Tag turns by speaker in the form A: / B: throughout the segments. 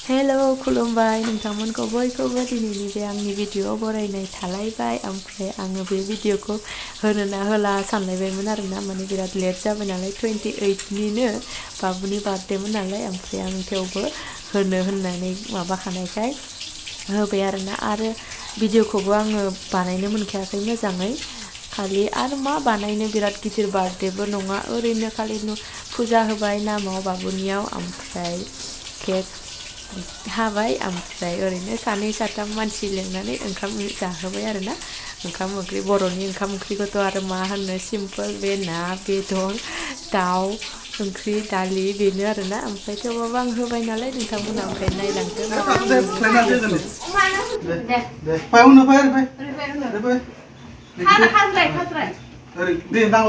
A: Hello खुलुमबाय नोंथांमोनखौ बयखौबो दिनैनि बे आंनि भिडिअ बरायनाय थालायबाय ओमफ्राय आङो बे भिडिअखौ होनो ना होला सानलायबायमोन आरोना माने बिराद लेट जाबाय नालाय 28निनो बाबुनि बार्थडेमोन नालाय ओमफ्राय आं थेवबो होनो होननानै माबाखानायखाय होबाय आरोना आरो भिडिअखौबो आङो बानायनो मोनखायाखै मोजाङै खालि आरो मा बानायनो बिराद गिदिर बार्थडेबो नङा ओरैनो खालि फुजा होबाय नामाव बाबुनियाव ओमफ्राय केक हाबाय ओमफ्राय ओरैनो सानै साथाम मानसि लिंनानै ओंखाम जाहोबाय आरोना ओंखाम ओंख्रि बर'नि ओंखाम ओंख्रिखौथ' आरो मा होननो सिम्पोल बे ना बेदर दाउ ओंख्रि दालि बेनो आरोना ओमफ्राय थेवबाबो आं होबाय नालाय नोंथांमोना ओमफ्राय नायलांदो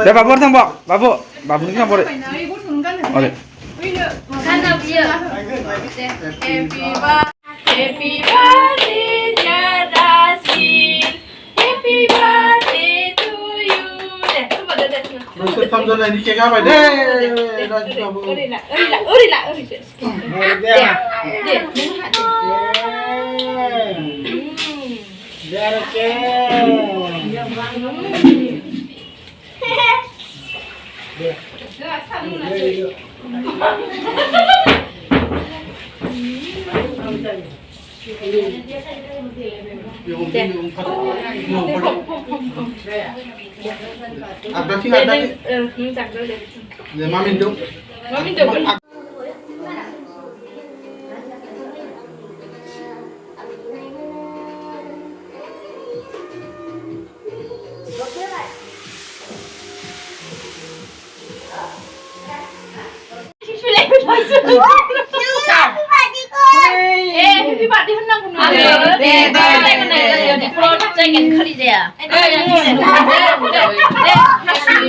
B: दे बाबु थांबा बाबुनि थांबा अरे
A: Happy birthday dear Gaysri Happy birthday to you
B: ini cek apa deh Mami dong.
A: Happy birthday henang kuno. Jangan kali dia. Happy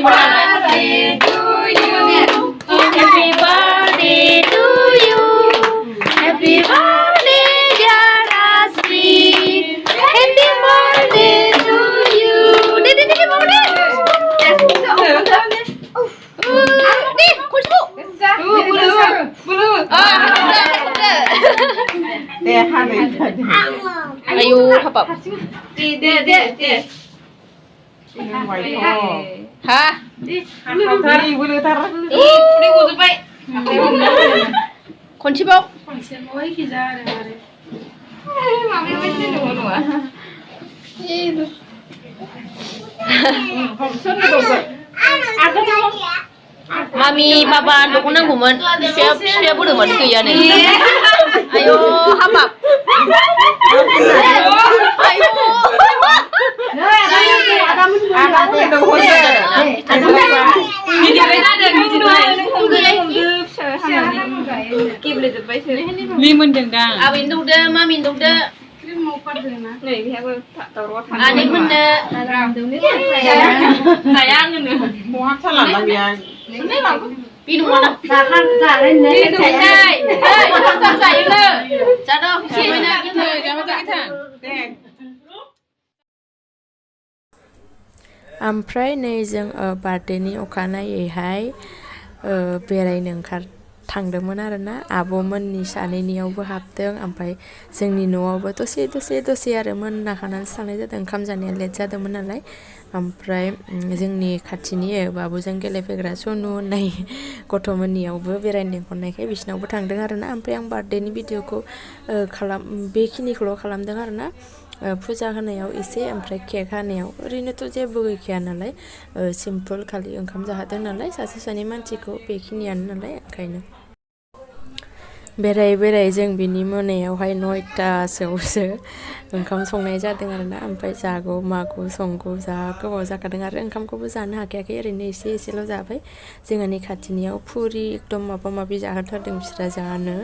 A: birthday to you. Happy birthday to you. Happy birthday dear Gaysri. Happy birthday to you. Dede mau deh. Nih, kunci. Bulu. Ayo, apa? Hah? Kunci bau? Mami, papa, dukung nangguman. Siapa boleh mandi tuh ya nih? Ayo, apa? Ayo.
B: Limun dendang.
A: Abin duk deh, mami duk deh. Adik benda. Sayang ini.
B: Muak salah lagi ya.
A: Pinu mana? Sakan, Pinu deh. Saya deh. Cado, siapa kita? ओमफ्राय नै जों बार्थडेनि अखानायैहाय बेरायनो थांदोंमोन आरोना आब'मोननि सानैनियावबो हाबदों ओमफ्राय जोंनि न'आवबो दसे आरो मोनाखानानैसो थांनाय जादों ओंखाम जानाया लेट जादोंमोन नालाय ओमफ्राय जोंनि खाथिनि बाबुजों गेलेफैग्रा सनु होननाय गथ'मोननियावबो बेरायनो लेंहरनायखाय बिसिनावबो थांदों आरोना ओमफ्राय आं बार्थडेनि भिडिअखौ बेखिनिखौल' खालामदों आरोना फुजा होनायाव एसे ओमफ्राय केक हानायाव ओरैनोथ' जेबो गैखाया नालाय सिम्पोल खालि ओंखाम जाहोदों नालाय सासे सानै मानसिखौ बेखिनियानो नालाय ओंखायनो बेराय जों बिनि मोनायावहाय 9टासोआवसो ओंखाम संनाय जादों आरोना ओमफ्राय जागौ मागौ संगौ जा गोबाव जाखादों आरो ओंखामखौबो जानो हाखायाखै ओरैनो एसेल' जाबाय जोंहानि खाथिनियाव फुरि एकदम माबा जाहोथारदों बिस्रा जानो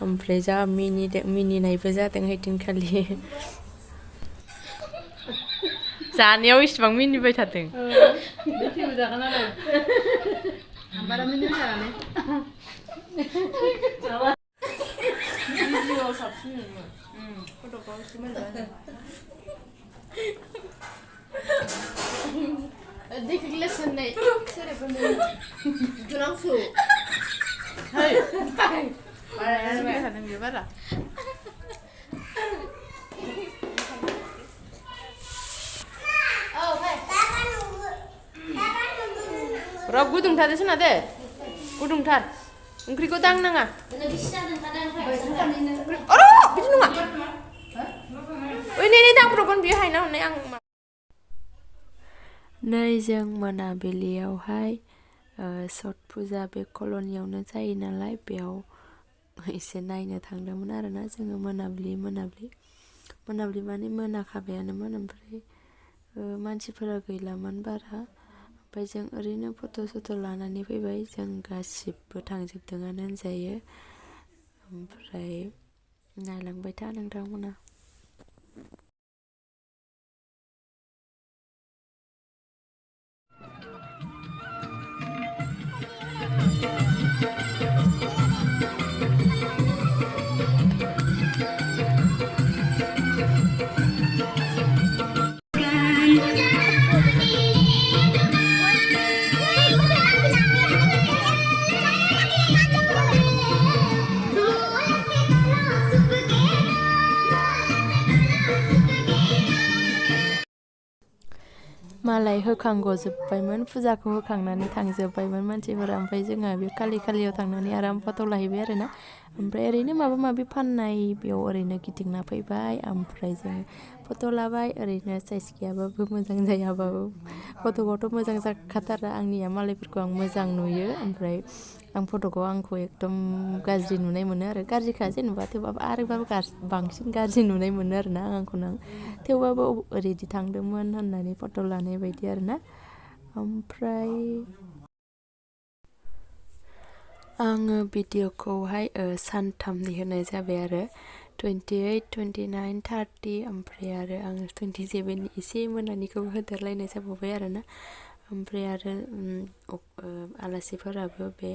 A: ओमफ्राय जा मिनिनायबो जादों हैदिनखालि जानायाव इसेबां मिनिबाय थादों बारा मिनिबाय थानानै भिडिअ साबसिन फट'खौ एसे मोजां देखिग्लास होननाय सोरबा दुनांसु बियो बारा र गुदुंथार सोना दे गुदुंथार ओंख्रिखौ दांनाङा अर बिदि नङा ओइ नै दांब्रबगोन बियो हायना हरनाय आं नै जों मोनाबिलियावहाय छट फुजा बे कल'नियावनो जायो नालाय बेयाव एसे नायनो थांदोंमोन आरोना जोङो मोनाबिलि माने मोनाखाबायानोमोन ओमफ्राय मानसिफोरा गैलामोन बारा ओमफ्राय जों ओरैनो फट' लानानै फैबाय जों गासिबो थांजोबदोंआनो होनजायो ओमफ्राय नायलांबाय था नोंथांमोना मालाय होखांगजोब्बायमोन फुजाखौ होखांनानै थांजोब्बायमोन मानसिफोरा ओमफ्राय जोंहा बे कालियाव थांनानै आराम फट' लाहैबाय आरोना ओमफ्राय ओरैनो माबा माबि फाननाय बेयाव ओरैनो गिदिंना फैबाय ओमफ्राय जों फट' लाबाय ओरैनो साइज गैयाबाबो मोजां जायाबाबो फट'खौथ' मोजां जाखाथारा आंनिया मालायफोरखौ आं मोजां नुयो ओमफ्राय आं फट'खौ आंखौ एकदम गाज्रि नुनाय मोनो आरो गाज्रिखा जेनेबा थेवबाबो आरोबाबो बांसिन गाज्रि नुनाय मोनो आरोना आंखौनो थेवबाबो ओरैदि थांदोंमोन होननानै फट' लानाय बायदि आरोना ओमफ्राय आङो भिडिअखौहाय सानथामनि होनाय जाबाय आरो 28, 29, 30 ओमफ्राय आरो आङो 27 एसे मोनानिखौबो होदेरलायनाय जाबावबाय आरोना ओमफ्राय आरो आलासिफोराबो बे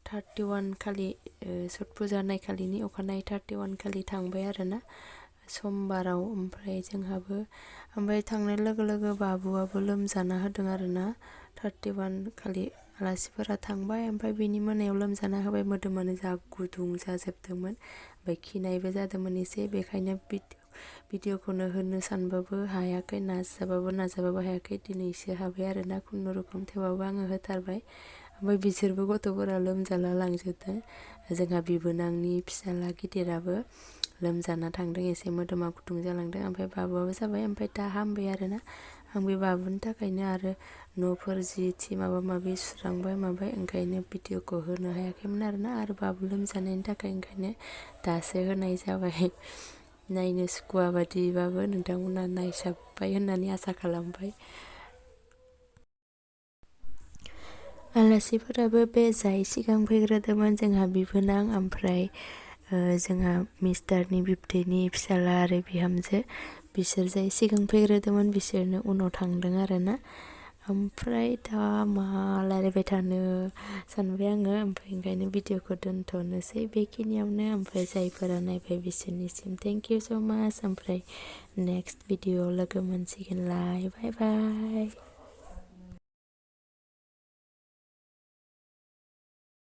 A: 31 खालि छट फुजा होनाय खालिनि अखानायै 31 खालि थांबाय आरोना समबाराव ओमफ्राय जोंहाबो ओमफ्राय थांनाय लोगो लोगो बाबुआबो लोमजाना होदों आरोना 31 खालि आलासिफोरा थांबाय ओमफ्राय बिनि मोनायाव लोमजाना होबाय मोदोमानो जा गुदुं जाजोबदोंमोन ओमफ्राय खिनायबो जादोंमोन एसे बेखायनो भिडिअखौनो होनो सानबाबो हायाखै नाजाबाबो हायाखै दिनैसो हाबाय आरोना खुनुरुखुम थेवबाबो आङो होथारबाय ओमफ्राय बिसोरबो गथ'फोरा लोमजाला लांजोबदों जोंहा बिबोनांनि फिसाला गिदिराबो लोमजाना थांदों एसे मोदोमा गुदुं जालांदों ओमफ्राय बाबुआबो जाबाय ओमफ्राय दा हामबाय आरोना आं बे बाबुनि थाखायनो आरो न'फोर जि माबा माबि सुस्रांबाय माबाय ओंखायनो भिडिअखौ होनो हायाखैमोन आरोना आरो बाबु लोमजानायनि थाखाय ओंखायनो दासो होनाय जाबाय नायनो सुखुवा बादिबाबो नोंथांमोना नायसाबबाय होननानै आसा खालामबाय आलासिफोराबो बे जाय सिगां फैग्रोदोंमोन जोंहा बिबोनां ओमफ्राय जोंहा मिस्टारनि बिबथैनि फिसाला आरो बिहामजो बिसोर जाय सिगां फैग्रोदोंमोन बिसोरनो उनाव थांदों आरोना ओमफ्राय दा मा रायलायबाय थानो सानबाय आङो ओमफ्राय ओंखायनो भिडिअखौ दोनथ'नोसै बेखिनियावनो ओमफ्राय जायफोरा नायबाय बिसोरनिसिम थेंक इउ स' माच ओमफ्राय नेक्स्ट भिडिअ लोगो मोनसिगोनलाय बाय बाय